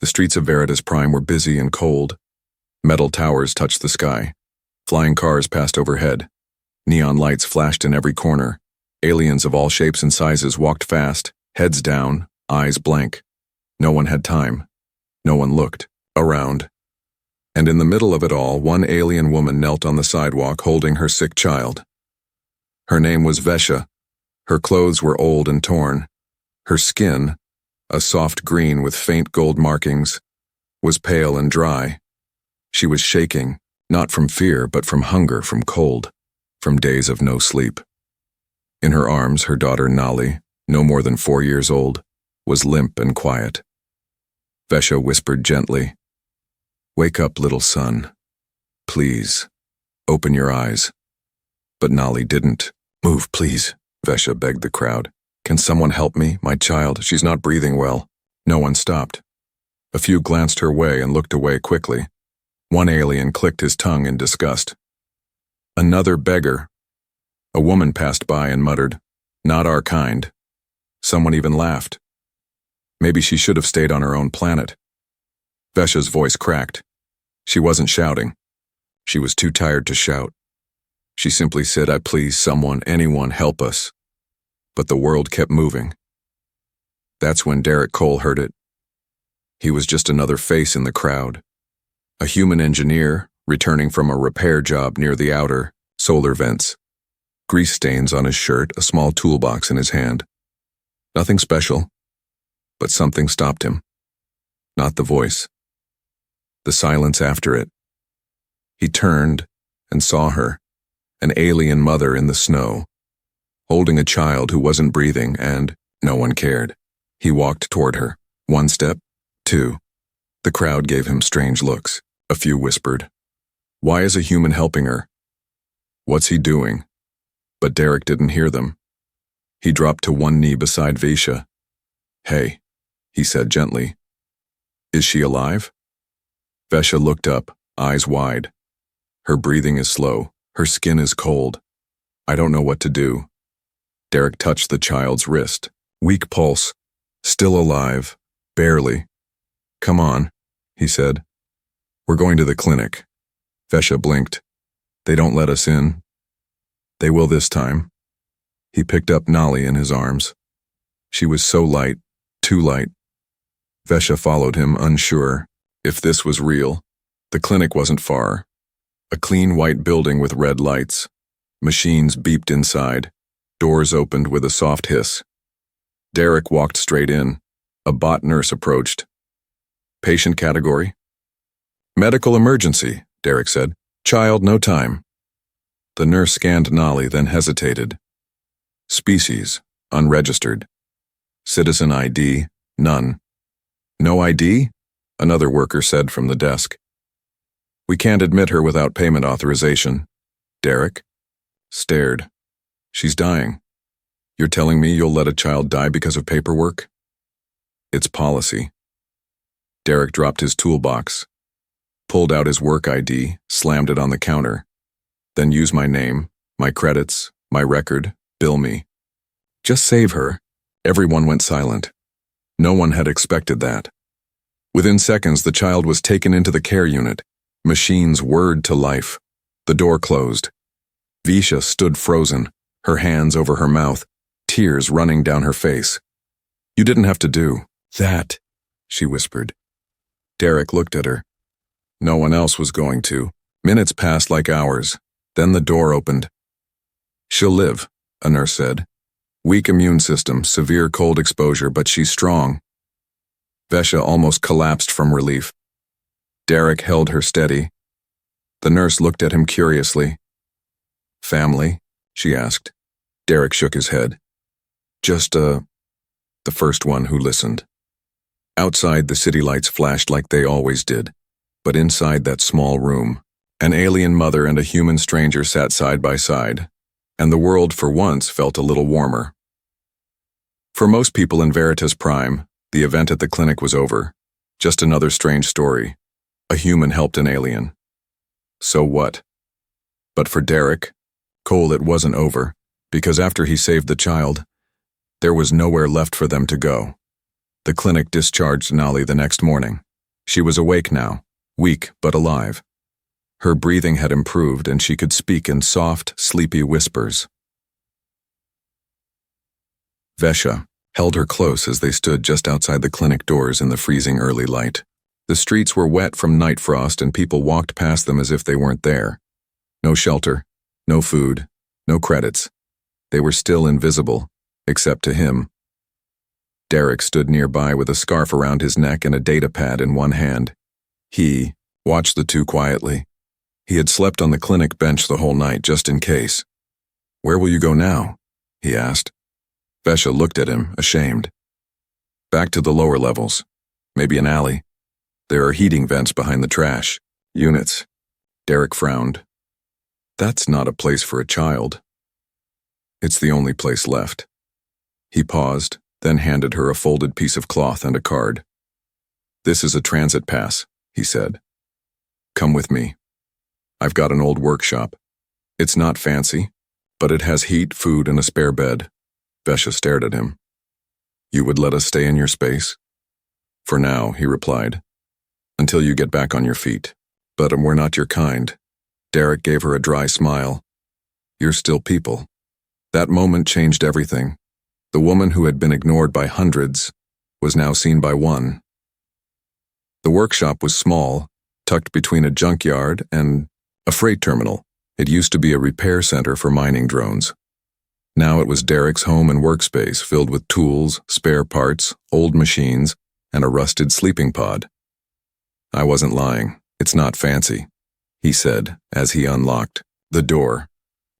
The streets of Veritas Prime were busy and cold. Metal towers touched the sky. Flying cars passed overhead. Neon lights flashed in every corner. Aliens of all shapes and sizes walked fast, heads down, eyes blank. No one had time. No one looked around. And in the middle of it all, one alien woman knelt on the sidewalk holding her sick child. Her name was Vesha. Her clothes were old and torn. Her skin, a soft green with faint gold markings, was pale and dry. She was shaking, not from fear, but from hunger, from cold, from days of no sleep. In her arms, her daughter Nali, no more than 4 years old, was limp and quiet. Vesha whispered gently, "Wake up, little son. Please, open your eyes." But Nali didn't. "Move, please," Vesha begged the crowd. "Can someone help me? My child, she's not breathing well." No one stopped. A few glanced her way and looked away quickly. One alien clicked his tongue in disgust. Another beggar. A woman passed by and muttered, "Not our kind." Someone even laughed. Maybe she should have stayed on her own planet. Vesha's voice cracked. She wasn't shouting. She was too tired to shout. She simply said, "I please someone, anyone, help us." But the world kept moving. That's when Derek Cole heard it. He was just another face in the crowd. A human engineer returning from a repair job near the outer solar vents. Grease stains on his shirt, a small toolbox in his hand. Nothing special, but something stopped him. Not the voice. The silence after it. He turned and saw her, an alien mother in the snow, holding a child who wasn't breathing, and no one cared. He walked toward her. 1 step, 2. The crowd gave him strange looks. A few whispered, "Why is a human helping her? What's he doing?" But Derek didn't hear them. He dropped to one knee beside Vesha. "Hey," he said gently. "Is she alive?" Vesha looked up, eyes wide. "Her breathing is slow. Her skin is cold. I don't know what to do." Derek touched the child's wrist. Weak pulse. Still alive. Barely. "Come on," he said. "We're going to the clinic." Vesha blinked. "They don't let us in." "They will this time." He picked up Nali in his arms. She was so light, too light. Vesha followed him, unsure. If this was real, the clinic wasn't far. A clean white building with red lights. Machines beeped inside. Doors opened with a soft hiss. Derek walked straight in. A bot nurse approached. "Patient category?" "Medical emergency," Derek said. "Child, no time." The nurse scanned Nali, then hesitated. "Species, unregistered. Citizen ID, none." "No ID?" another worker said from the desk. "We can't admit her without payment authorization." Derek stared. "She's dying. You're telling me you'll let a child die because of paperwork?" "It's policy." Derek dropped his toolbox, pulled out his work ID, slammed it on the counter. "Then use my name, my credits, my record, bill me. Just save her." Everyone went silent. No one had expected that. Within seconds, the child was taken into the care unit. Machines whirred to life. The door closed. Vesha stood frozen, her hands over her mouth, tears running down her face. "You didn't have to do that," she whispered. Derek looked at her. No one else was going to. Minutes passed like hours. Then the door opened. "She'll live," a nurse said. "Weak immune system, severe cold exposure, but she's strong." Vesha almost collapsed from relief. Derek held her steady. The nurse looked at him curiously. "Family?" she asked. Derek shook his head. "Just, the first one who listened." Outside, the city lights flashed like they always did. But inside that small room, an alien mother and a human stranger sat side by side, and the world for once felt a little warmer. For most people in Veritas Prime, the event at the clinic was over. Just another strange story. A human helped an alien. So what? But for Derek Cole, it wasn't over, because after he saved the child, there was nowhere left for them to go. The clinic discharged Nali the next morning. She was awake now, weak but alive. Her breathing had improved and she could speak in soft, sleepy whispers. Vesha held her close as they stood just outside the clinic doors in the freezing early light. The streets were wet from night frost and people walked past them as if they weren't there. No shelter, no food, no credits. They were still invisible, except to him. Derek stood nearby with a scarf around his neck and a data pad in one hand. He watched the two quietly. He had slept on the clinic bench the whole night just in case. "Where will you go now?" he asked. Vesha looked at him, ashamed. "Back to the lower levels. Maybe an alley. There are heating vents behind the trash units." Derek frowned. "That's not a place for a child." "It's the only place left." He paused, then handed her a folded piece of cloth and a card. "This is a transit pass," he said. "Come with me. I've got an old workshop. It's not fancy, but it has heat, food, and a spare bed." Vesha stared at him. "You would let us stay in your space?" "For now," he replied. "Until you get back on your feet. But we're not your kind." Derek gave her a dry smile. "You're still people." That moment changed everything. The woman who had been ignored by hundreds was now seen by one. The workshop was small, tucked between a junkyard and a freight terminal. It used to be a repair center for mining drones. Now it was Derek's home and workspace filled with tools, spare parts, old machines, and a rusted sleeping pod. "I wasn't lying. It's not fancy," he said as he unlocked the door.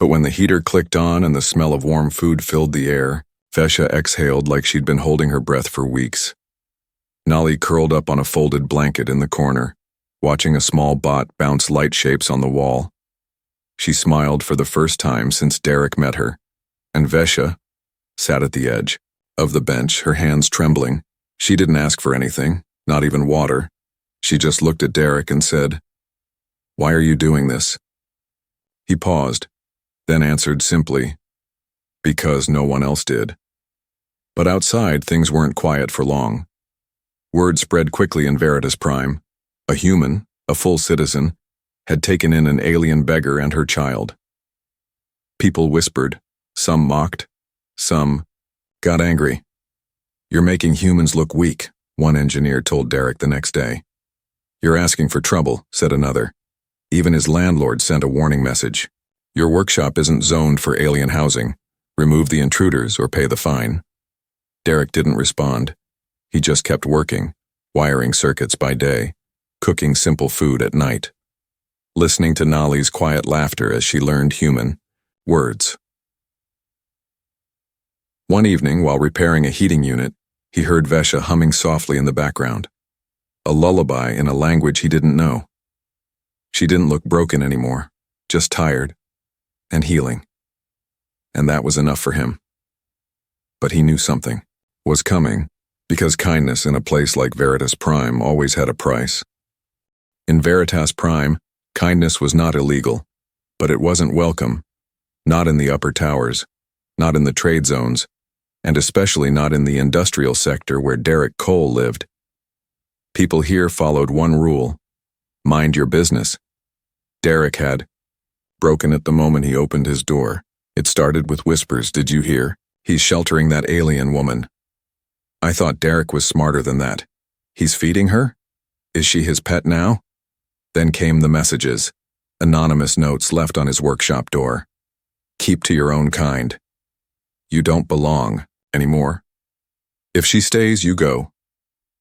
But when the heater clicked on and the smell of warm food filled the air, Vesha exhaled like she'd been holding her breath for weeks. Nolly curled up on a folded blanket in the corner, watching a small bot bounce light shapes on the wall. She smiled for the first time since Derek met her, and Vesha sat at the edge of the bench, her hands trembling. She didn't ask for anything, not even water. She just looked at Derek and said, "Why are you doing this?" He paused, then answered simply, "Because no one else did." But outside, things weren't quiet for long. Word spread quickly in Veritas Prime. A human, a full citizen, had taken in an alien beggar and her child. People whispered, some mocked, some got angry. "You're making humans look weak," one engineer told Derek the next day. "You're asking for trouble," said another. Even his landlord sent a warning message. "Your workshop isn't zoned for alien housing. Remove the intruders or pay the fine." Derek didn't respond. He just kept working, wiring circuits by day, cooking simple food at night, listening to Nolly's quiet laughter as she learned human words. One evening, while repairing a heating unit, he heard Vesha humming softly in the background, a lullaby in a language he didn't know. She didn't look broken anymore, just tired and healing. And that was enough for him. But he knew something was coming, because kindness in a place like Veritas Prime always had a price. In Veritas Prime, kindness was not illegal, but it wasn't welcome, not in the upper towers, not in the trade zones, and especially not in the industrial sector where Derek Cole lived. People here followed one rule: mind your business. Derek had broken it the moment he opened his door. It started with whispers, "Did you hear? He's sheltering that alien woman." I thought Derek was smarter than that. He's feeding her? Is she his pet now? Then came the messages, anonymous notes left on his workshop door. "Keep to your own kind. You don't belong anymore. If she stays, you go."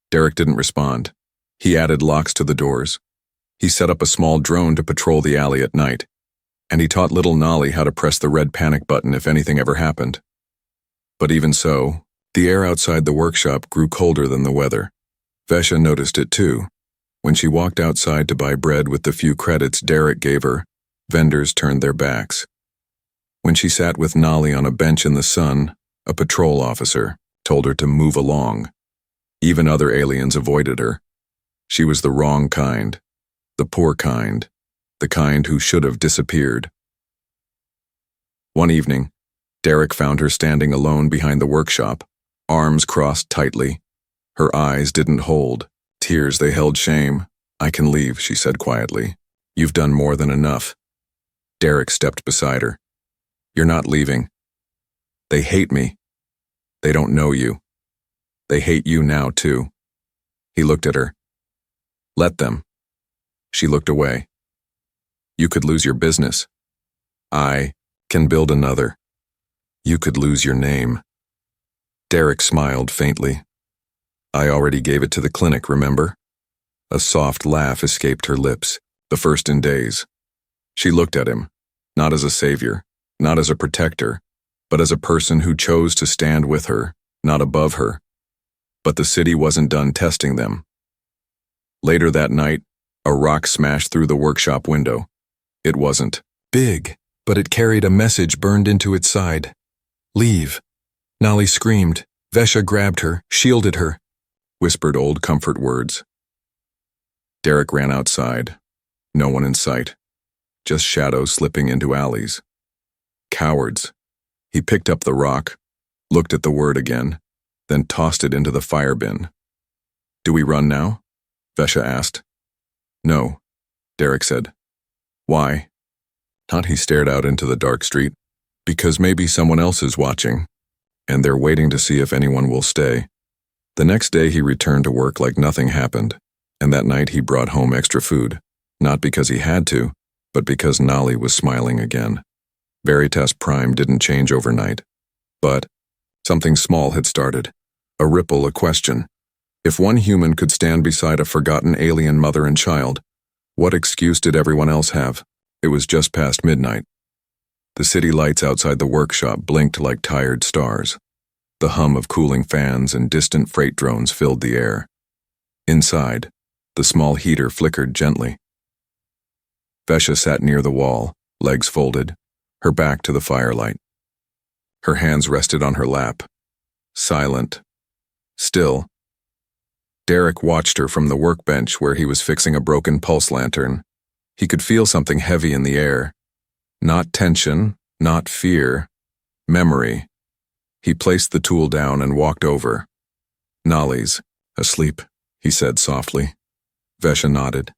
Derek didn't respond. He added locks to the doors. He set up a small drone to patrol the alley at night, and he taught little Nolly how to press the red panic button if anything ever happened. But even so, the air outside the workshop grew colder than the weather. Vesha noticed it too. When she walked outside to buy bread with the few credits Derek gave her, vendors turned their backs. When she sat with Nolly on a bench in the sun, a patrol officer told her to move along. Even other aliens avoided her. She was the wrong kind, the poor kind, the kind who should have disappeared. One evening, Derek found her standing alone behind the workshop, arms crossed tightly. Her eyes didn't hold, Tears, they held shame. "I can leave," she said quietly. "You've done more than enough." Derek stepped beside her. "You're not leaving. They hate me. They don't know you. They hate you now, too." He looked at her. "Let them." She looked away. "You could lose your business. I can build another. You could lose your name." Derek smiled faintly. "I already gave it to the clinic, remember?" A soft laugh escaped her lips, the first in days. She looked at him, not as a savior, not as a protector, but as a person who chose to stand with her, not above her. But the city wasn't done testing them. Later that night, a rock smashed through the workshop window. It wasn't big, but it carried a message burned into its side. "Leave." Nolly screamed. Vesha grabbed her, shielded her, whispered old comfort words. Derek ran outside. No one in sight. Just shadows slipping into alleys. Cowards. He picked up the rock, looked at the word again, then tossed it into the fire bin. "Do we run now?" Vesha asked. "No," Derek said. "Why?" He stared out into the dark street. "Because maybe someone else is watching, and they're waiting to see if anyone will stay." The next day he returned to work like nothing happened, and that night he brought home extra food, not because he had to, but because Nolly was smiling again. Veritas Prime didn't change overnight, but something small had started. A ripple, a question. If one human could stand beside a forgotten alien mother and child, what excuse did everyone else have? It was just past midnight. The city lights outside the workshop blinked like tired stars. The hum of cooling fans and distant freight drones filled the air. Inside, the small heater flickered gently. Vesha sat near the wall, legs folded, her back to the firelight. Her hands rested on her lap. Silent. Still. Derek watched her from the workbench where he was fixing a broken pulse lantern. He could feel something heavy in the air. Not tension, not fear. Memory. He placed the tool down and walked over. "Nolly's asleep," he said softly. Vesha nodded.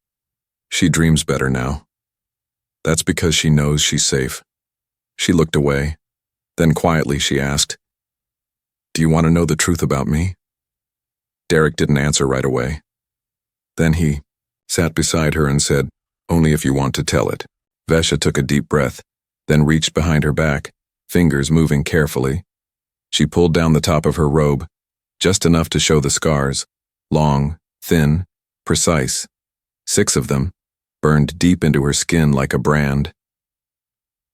"She dreams better now." "That's because she knows she's safe." She looked away. Then quietly she asked, "Do you want to know the truth about me?" Derek didn't answer right away. Then he sat beside her and said, "Only if you want to tell it." Vesha took a deep breath, then reached behind her back, fingers moving carefully. She pulled down the top of her robe, just enough to show the scars, long, thin, precise. 6 of them, burned deep into her skin like a brand.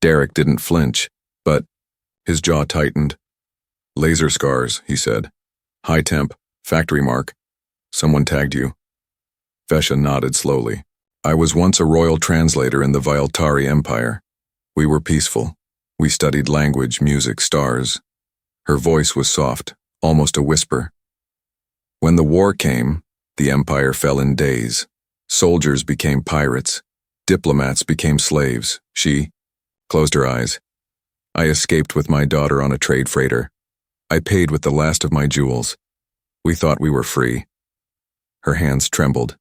Derek didn't flinch, but his jaw tightened. "Laser scars," he said. "High temp, factory mark. Someone tagged you." Vesha nodded slowly. "I was once a royal translator in the Vialtari Empire. We were peaceful. We studied language, music, stars." Her voice was soft, almost a whisper. "When the war came, the empire fell in days. Soldiers became pirates. Diplomats became slaves. She closed her eyes. I escaped with my daughter on a trade freighter. I paid with the last of my jewels. We thought we were free." Her hands trembled.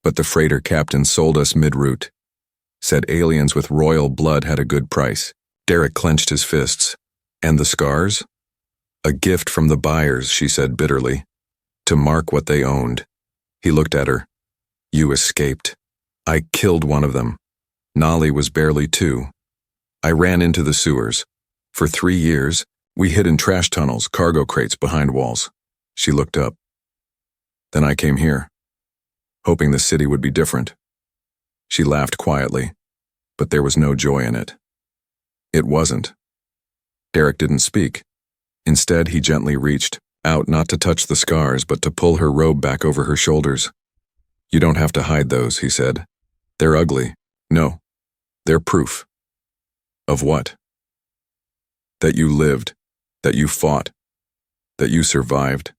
"But the freighter captain sold us mid-route. Said aliens with royal blood had a good price." Derek clenched his fists. "And the scars?" "A gift from the buyers," she said bitterly. "To mark what they owned." He looked at her. "You escaped. I killed one of them. Nolly was barely 2. I ran into the sewers. For 3 years, we hid in trash tunnels, cargo crates behind walls." She looked up. "Then I came here, hoping the city would be different." She laughed quietly, but there was no joy in it. It wasn't. Derek didn't speak. Instead, he gently reached out, not to touch the scars, but to pull her robe back over her shoulders. "You don't have to hide those," he said. "They're ugly. No, they're proof." "Of what?" "That you lived, that you fought, that you survived."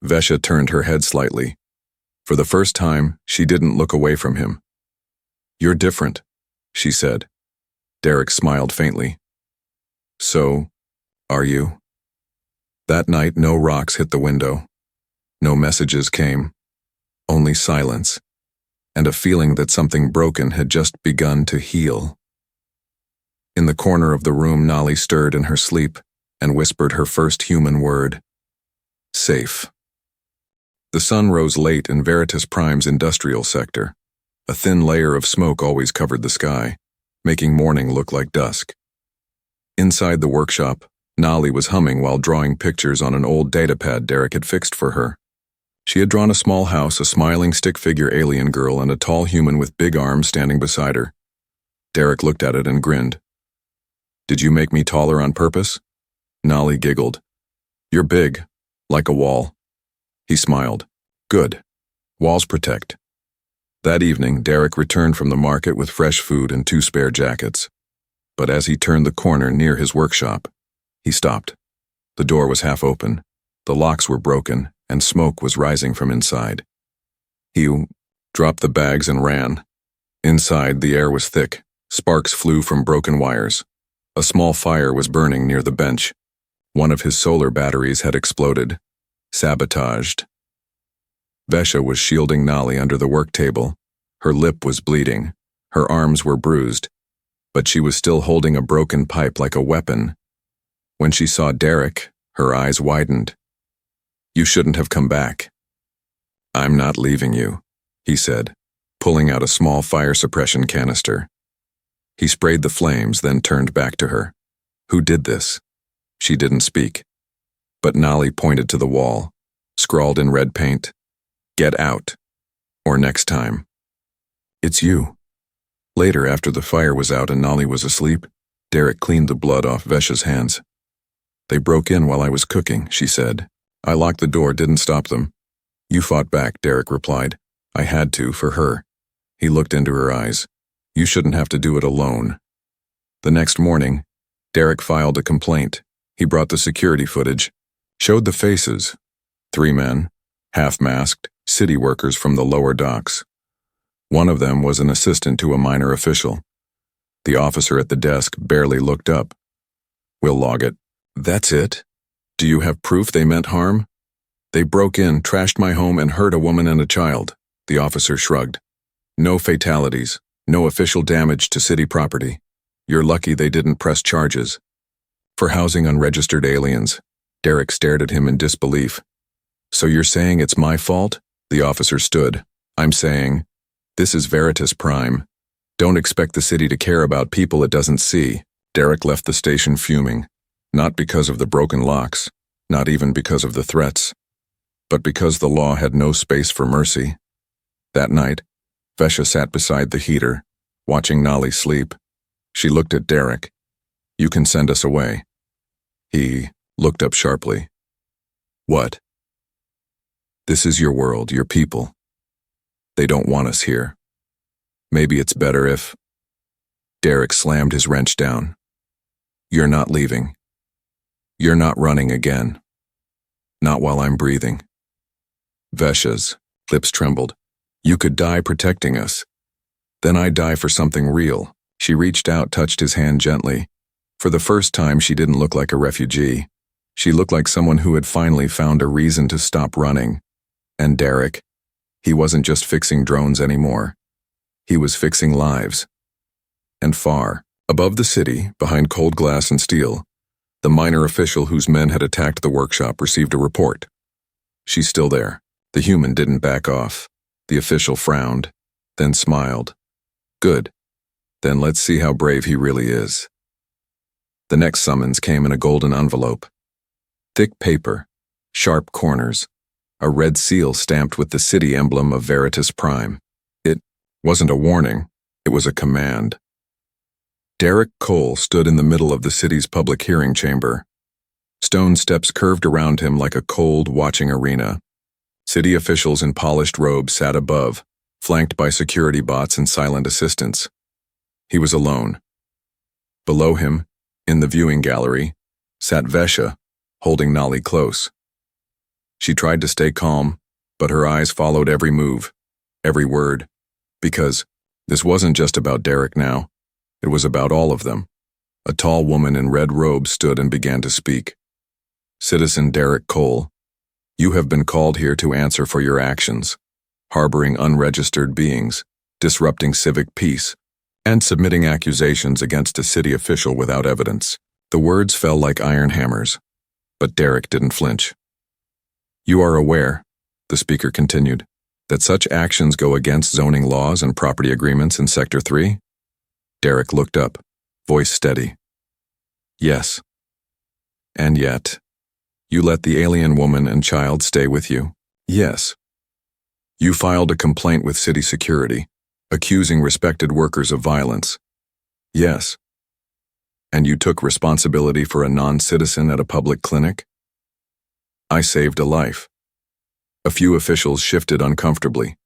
Vesha turned her head slightly. For the first time, she didn't look away from him. "You're different," she said. Derek smiled faintly. "So, are you?" That night, no rocks hit the window. No messages came. Only silence, and a feeling that something broken had just begun to heal. In the corner of the room, Nolly stirred in her sleep and whispered her first human word. Safe. The sun rose late in Veritas Prime's industrial sector. A thin layer of smoke always covered the sky, making morning look like dusk. Inside the workshop, Nolly was humming while drawing pictures on an old datapad Derek had fixed for her. She had drawn a small house, a smiling stick-figure alien girl, and a tall human with big arms standing beside her. Derek looked at it and grinned. Did you make me taller on purpose? Nolly giggled. You're big, like a wall. He smiled. Good. Walls protect. That evening, Derek returned from the market with fresh food and 2 spare jackets. But as he turned the corner near his workshop, he stopped. The door was half open, the locks were broken, and smoke was rising from inside. He dropped the bags and ran. Inside, the air was thick. Sparks flew from broken wires. A small fire was burning near the bench. One of his solar batteries had exploded. Sabotaged. Vesha was shielding Nolly under the work table. Her lip was bleeding. Her arms were bruised. But she was still holding a broken pipe like a weapon. When she saw Derek, her eyes widened. You shouldn't have come back. I'm not leaving you, he said, pulling out a small fire suppression canister. He sprayed the flames, then turned back to her. Who did this? She didn't speak. But Nolly pointed to the wall, scrawled in red paint. Get out. Or next time. It's you. Later, after the fire was out and Nolly was asleep, Derek cleaned the blood off Vesha's hands. They broke in while I was cooking, she said. I locked the door, didn't stop them. You fought back, Derek replied. I had to, for her. He looked into her eyes. You shouldn't have to do it alone. The next morning, Derek filed a complaint. He brought the security footage, showed the faces. 3 men, half-masked, city workers from the lower docks. One of them was an assistant to a minor official. The officer at the desk barely looked up. We'll log it. That's it? Do you have proof they meant harm? They broke in, trashed my home, and hurt a woman and a child. The officer shrugged. No fatalities, no official damage to city property. You're lucky they didn't press charges. For housing unregistered aliens. Derek stared at him in disbelief. So you're saying it's my fault? The officer stood. I'm saying, this is Veritas Prime. Don't expect the city to care about people it doesn't see. Derek left the station fuming. Not because of the broken locks, not even because of the threats, but because the law had no space for mercy. That night, Vesha sat beside the heater, watching Nolly sleep. She looked at Derek. You can send us away. He looked up sharply. What? This is your world, your people. They don't want us here. Maybe it's better if... Derek slammed his wrench down. You're not leaving. You're not running again. Not while I'm breathing. Vesha's lips trembled. You could die protecting us. Then I'd die for something real. She reached out, touched his hand gently. For the first time, she didn't look like a refugee. She looked like someone who had finally found a reason to stop running. And Derek, he wasn't just fixing drones anymore. He was fixing lives. And far, above the city, behind cold glass and steel, the minor official whose men had attacked the workshop received a report. She's still there. The human didn't back off. The official frowned, then smiled. Good. Then let's see how brave he really is. The next summons came in a golden envelope. Thick paper, sharp corners, a red seal stamped with the city emblem of Veritas Prime. It wasn't a warning, it was a command. Derek Cole stood in the middle of the city's public hearing chamber. Stone steps curved around him like a cold, watching arena. City officials in polished robes sat above, flanked by security bots and silent assistants. He was alone. Below him, in the viewing gallery, sat Vesha, holding Nolly close. She tried to stay calm, but her eyes followed every move, every word, because this wasn't just about Derek now. It was about all of them. A tall woman in red robes stood and began to speak. Citizen Derek Cole, you have been called here to answer for your actions. harboring unregistered beings, disrupting civic peace, and submitting accusations against a city official without evidence. The words fell like iron hammers, but Derek didn't flinch. You are aware, the speaker continued, that such actions go against zoning laws and property agreements in Sector 3? Derek looked up, voice steady. Yes. And yet, you let the alien woman and child stay with you? Yes. You filed a complaint with city security, accusing respected workers of violence? Yes. And you took responsibility for a non-citizen at a public clinic? I saved a life. A few officials shifted uncomfortably.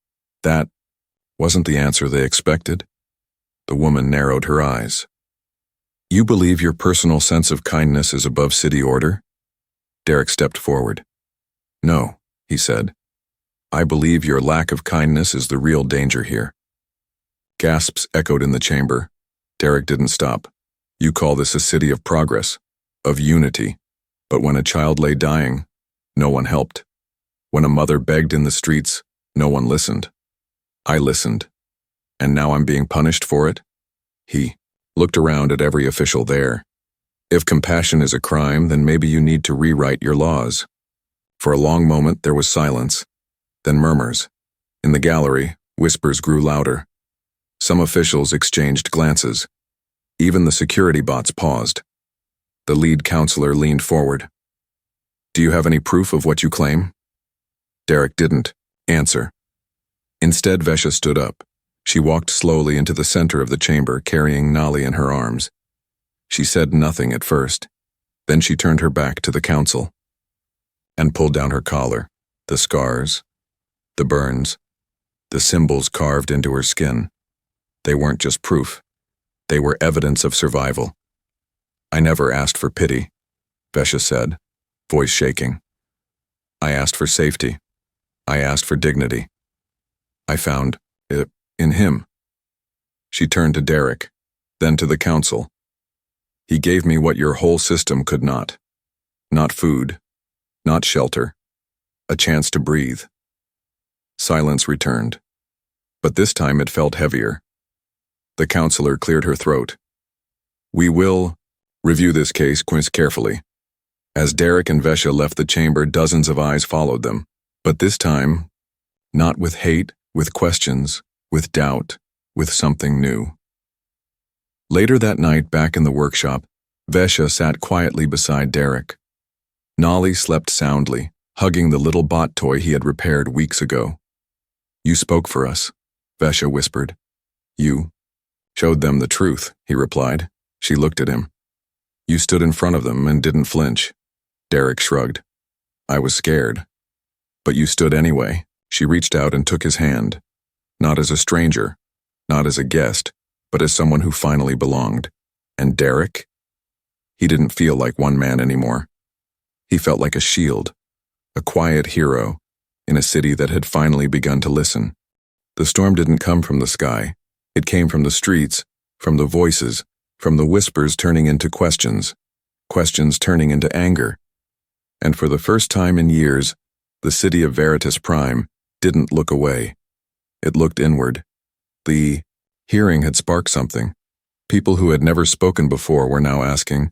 That wasn't the answer they expected. The woman narrowed her eyes. You believe your personal sense of kindness is above city order? Derek stepped forward. No, he said. I believe your lack of kindness is the real danger here. Gasps echoed in the chamber. Derek didn't stop. You call this a city of progress, of unity. But when a child lay dying, no one helped. When a mother begged in the streets, no one listened. I listened. And now I'm being punished for it? He looked around at every official there. If compassion is a crime, then maybe you need to rewrite your laws. For a long moment, there was silence, then murmurs. In the gallery, whispers grew louder. Some officials exchanged glances. Even the security bots paused. The lead counselor leaned forward. Do you have any proof of what you claim? Derek didn't answer. Instead, Vesha stood up. She walked slowly into the center of the chamber, carrying Nali in her arms. She said nothing at first. Then she turned her back to the council and pulled down her collar. The scars, the burns, the symbols carved into her skin. They weren't just proof. They were evidence of survival. I never asked for pity, Vesha said, voice shaking. I asked for safety. I asked for dignity. I found it in him. She turned to Derek, then to the council. He gave me what your whole system could not. Not food, not shelter, a chance to breathe. Silence returned, but this time it felt heavier. The counselor cleared her throat. We will review this case carefully. As Derek and Vesha left the chamber, dozens of eyes followed them, but this time, not with hate, with questions, with doubt, with something new. Later that night, back in the workshop, Vesha sat quietly beside Derek. Nali slept soundly, hugging the little bot toy he had repaired weeks ago. You spoke for us, Vesha whispered. You showed them the truth, he replied. She looked at him. You stood in front of them and didn't flinch. Derek shrugged. I was scared. But you stood anyway. She reached out and took his hand. Not as a stranger, not as a guest, but as someone who finally belonged. And Derek? He didn't feel like one man anymore. He felt like a shield, a quiet hero, in a city that had finally begun to listen. The storm didn't come from the sky. It came from the streets, from the voices, from the whispers turning into questions, questions turning into anger. And for the first time in years, the city of Veritas Prime didn't look away. It looked inward. The hearing had sparked something. People who had never spoken before were now asking,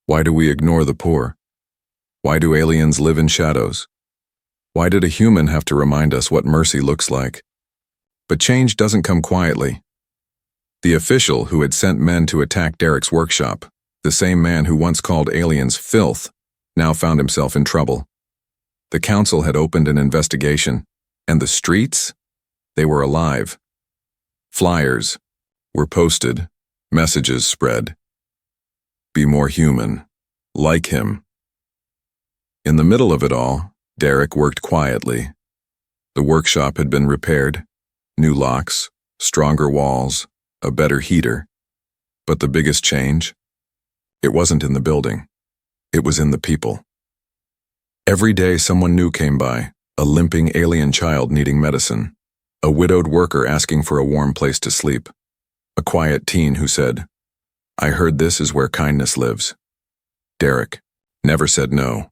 why do we ignore the poor? Why do aliens live in shadows? Why did a human have to remind us what mercy looks like? But change doesn't come quietly. The official who had sent men to attack Derek's workshop, the same man who once called aliens filth, now found himself in trouble. The council had opened an investigation, and the streets? They were alive. Flyers were posted, messages spread. Be more human, like him. In the middle of it all, Derek worked quietly. The workshop had been repaired, new locks, stronger walls, a better heater. But the biggest change? It wasn't in the building. It was in the people. Every day someone new came by, a limping alien child needing medicine, a widowed worker asking for a warm place to sleep, a quiet teen who said, I heard this is where kindness lives. Derek never said no.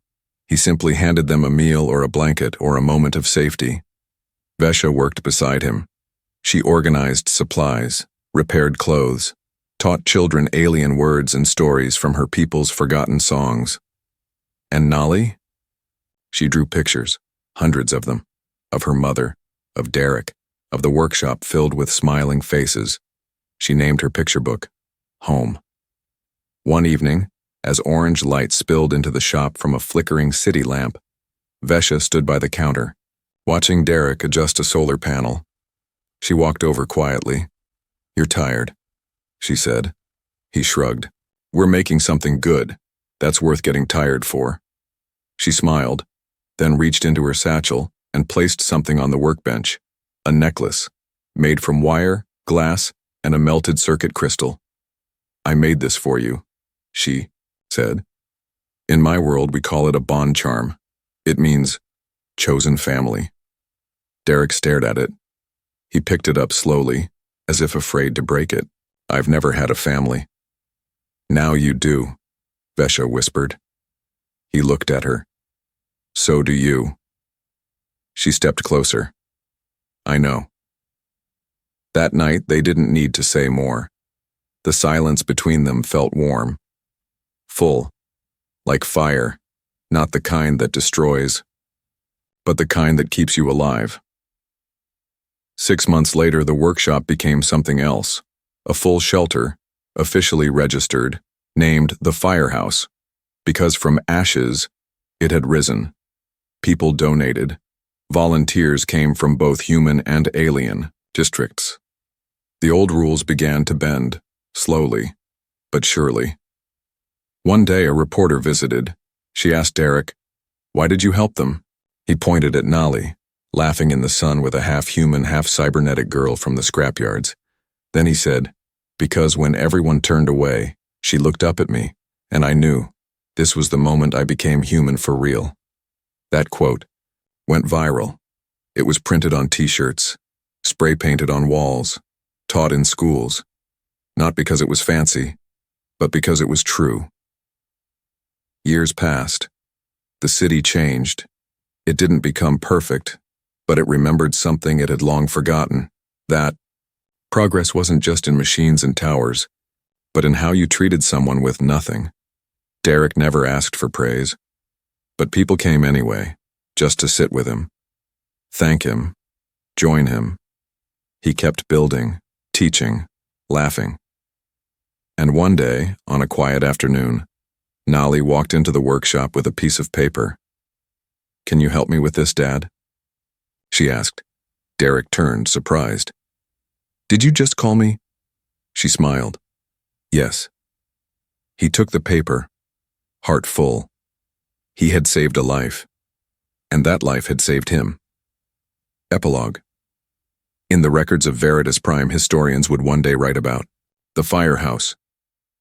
He simply handed them a meal or a blanket or a moment of safety. Vesha worked beside him. She organized supplies, repaired clothes, taught children alien words and stories from her people's forgotten songs. And Nali? She drew pictures, hundreds of them, of her mother, of Derek, of the workshop filled with smiling faces. She named her picture book, Home. One evening, as orange light spilled into the shop from a flickering city lamp, Vesha stood by the counter, watching Derek adjust a solar panel. She walked over quietly. "You're tired," she said. He shrugged. "We're making something good. That's worth getting tired for." She smiled, then reached into her satchel and placed something on the workbench, a necklace, made from wire, glass, and a melted circuit crystal. "I made this for you," she said. "In my world, we call it a bond charm. It means chosen family." Derek stared at it. He picked it up slowly, as if afraid to break it. "I've never had a family." "Now you do," Vesha whispered. He looked at her. "So do you." She stepped closer. "I know." That night, they didn't need to say more. The silence between them felt warm, full, like fire, not the kind that destroys, but the kind that keeps you alive. 6 months later, the workshop became something else, a full shelter, officially registered, named the Firehouse, because from ashes, it had risen. People donated. Volunteers came from both human and alien districts. The old rules began to bend, slowly, but surely. One day, a reporter visited. She asked Derek, "Why did you help them?" He pointed at Nali, laughing in the sun with a half-human, half-cybernetic girl from the scrapyards. Then he said, "Because when everyone turned away, she looked up at me, and I knew this was the moment I became human for real." That quote went viral. It was printed on t-shirts, spray-painted on walls, taught in schools, not because it was fancy, but because it was true. Years passed. The city changed. It didn't become perfect, but it remembered something it had long forgotten, that progress wasn't just in machines and towers, but in how you treated someone with nothing. Derek never asked for praise, but people came anyway, just to sit with him, thank him, join him. He kept building, teaching, laughing. And one day, on a quiet afternoon, Nali walked into the workshop with a piece of paper. "Can you help me with this, Dad?" she asked. Derek turned, surprised. "Did you just call me?" She smiled. "Yes." He took the paper, heart full. He had saved a life, and that life had saved him. Epilogue. In the records of Veritas Prime, historians would one day write about the Firehouse.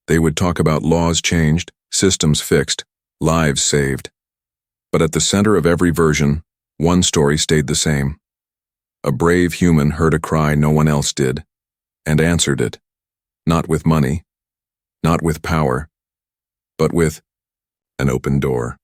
They would talk about laws changed, systems fixed, lives saved. But at the center of every version, one story stayed the same. A brave human heard a cry no one else did, and answered it, not with money, not with power, but with an open door.